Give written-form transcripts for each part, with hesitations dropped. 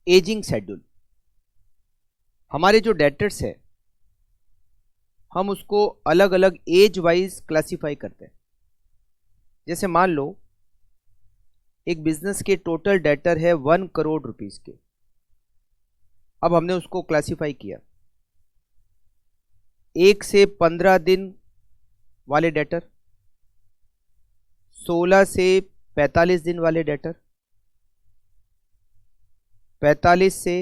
Ageing schedule. हमारे जो debtors है हम उसको अलग अलग एज वाइज क्लासिफाई करते हैं। जैसे मान लो एक बिजनेस के टोटल डेटर है 1 करोड़ रुपीस के। अब हमने उसको क्लासिफाई किया 1 से 15 दिन वाले डेटर, 16 से 45 दिन वाले डेटर, 45 से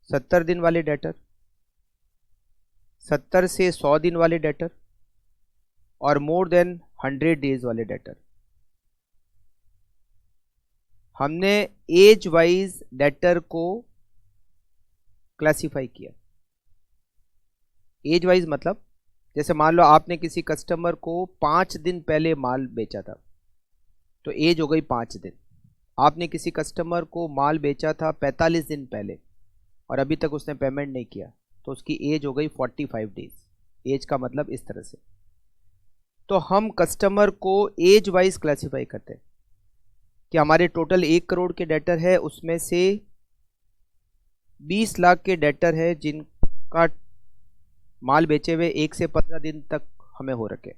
70 दिन वाले डेटर, 70 से 100 दिन वाले डेटर और मोर देन 100 डेज वाले डेटर। हमने एज वाइज डेटर को क्लासिफाई किया। एज वाइज मतलब जैसे मान लो आपने किसी कस्टमर को 5 दिन पहले माल बेचा था तो एज हो गई 5 दिन। आपने किसी कस्टमर को माल बेचा था 45 दिन पहले और अभी तक उसने पेमेंट नहीं किया तो उसकी एज हो गई 45 डेज। एज का मतलब इस तरह से। तो हम कस्टमर को एज वाइज क्लासिफाई करते हैं कि हमारे टोटल 1 करोड़ के डेटर है, उसमें से 20 लाख के डेटर है जिनका माल बेचे हुए 1 से 15 दिन तक हमें हो रखे।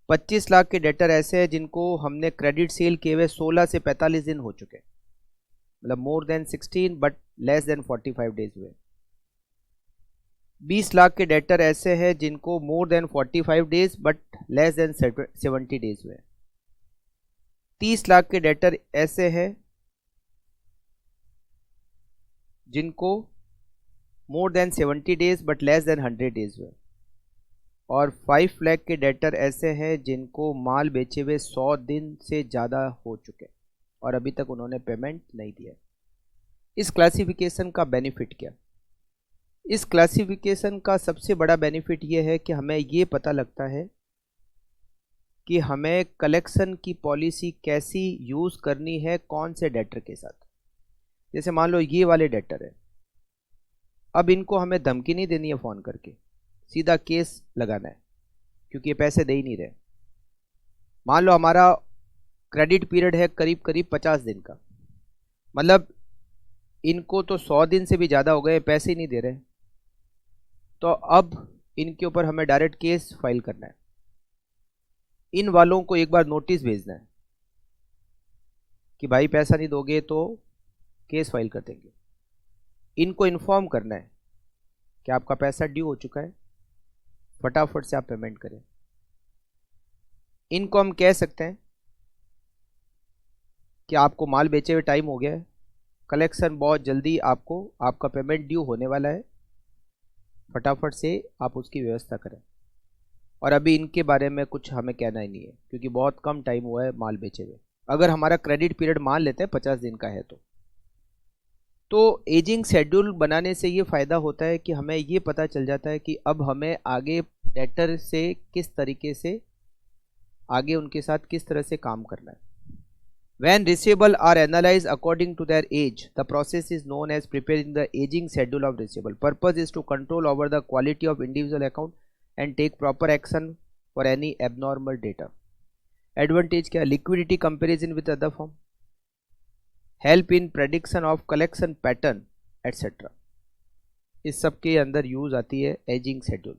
25 लाख के डेटर ऐसे हैं जिनको हमने क्रेडिट सेल किए हुए 16 से 45 दिन हो चुके, मतलब more than 16 but less than 45 days हुए। 20 लाख के डेटर ऐसे हैं जिनको more than 45 days but less than 70 days हुए। 30 लाख के डेटर ऐसे हैं जिनको more than 70 days but less than 100 days हुए। और 5 लाख के डेटर ऐसे हैं जिनको माल बेचे हुए 100 दिन से ज़्यादा हो चुके और अभी तक उन्होंने पेमेंट नहीं दिया। इस क्लासिफिकेशन का बेनिफिट क्या? इस क्लासिफिकेशन का सबसे बड़ा बेनिफिट ये है कि हमें ये पता लगता है कि हमें कलेक्शन की पॉलिसी कैसी यूज़ करनी है कौन से डेटर के साथ। जैसे मान लो ये वाले डेटर है, अब इनको हमें धमकी नहीं देनी है फ़ोन करके, सीधा केस लगाना है क्योंकि ये पैसे दे ही नहीं रहे। मान लो हमारा क्रेडिट पीरियड है करीब करीब 50 दिन का, मतलब इनको तो 100 दिन से भी ज़्यादा हो गए, पैसे ही नहीं दे रहे। तो अब इनके ऊपर हमें डायरेक्ट केस फाइल करना है। इन वालों को एक बार नोटिस भेजना है कि भाई पैसा नहीं दोगे तो केस फाइल कर देंगे। इनको इन्फॉर्म करना है कि आपका पैसा ड्यू हो चुका है, फटाफट से आप पेमेंट करें। इनको हम कह सकते हैं कि आपको माल बेचे हुए टाइम हो गया है, कलेक्शन बहुत जल्दी आपको आपका पेमेंट ड्यू होने वाला है, फटाफट से आप उसकी व्यवस्था करें। और अभी इनके बारे में कुछ हमें कहना ही नहीं है क्योंकि बहुत कम टाइम हुआ है माल बेचे हुए। अगर हमारा क्रेडिट पीरियड मान लेते हैं 50 दिन का है तो एजिंग शेड्यूल बनाने से ये फ़ायदा होता है कि हमें ये पता चल जाता है कि अब हमें आगे डेटर से किस तरीके से आगे उनके साथ किस तरह से काम करना है। When receivable are analyzed according to their age, the process is known as preparing the aging schedule of receivable. Purpose is to control over the quality of individual account and take proper action for any abnormal data. Advantage क्या? Liquidity comparison with other firm, help in prediction of collection pattern, etc. इस सब के अंदर use आती है ageing schedule.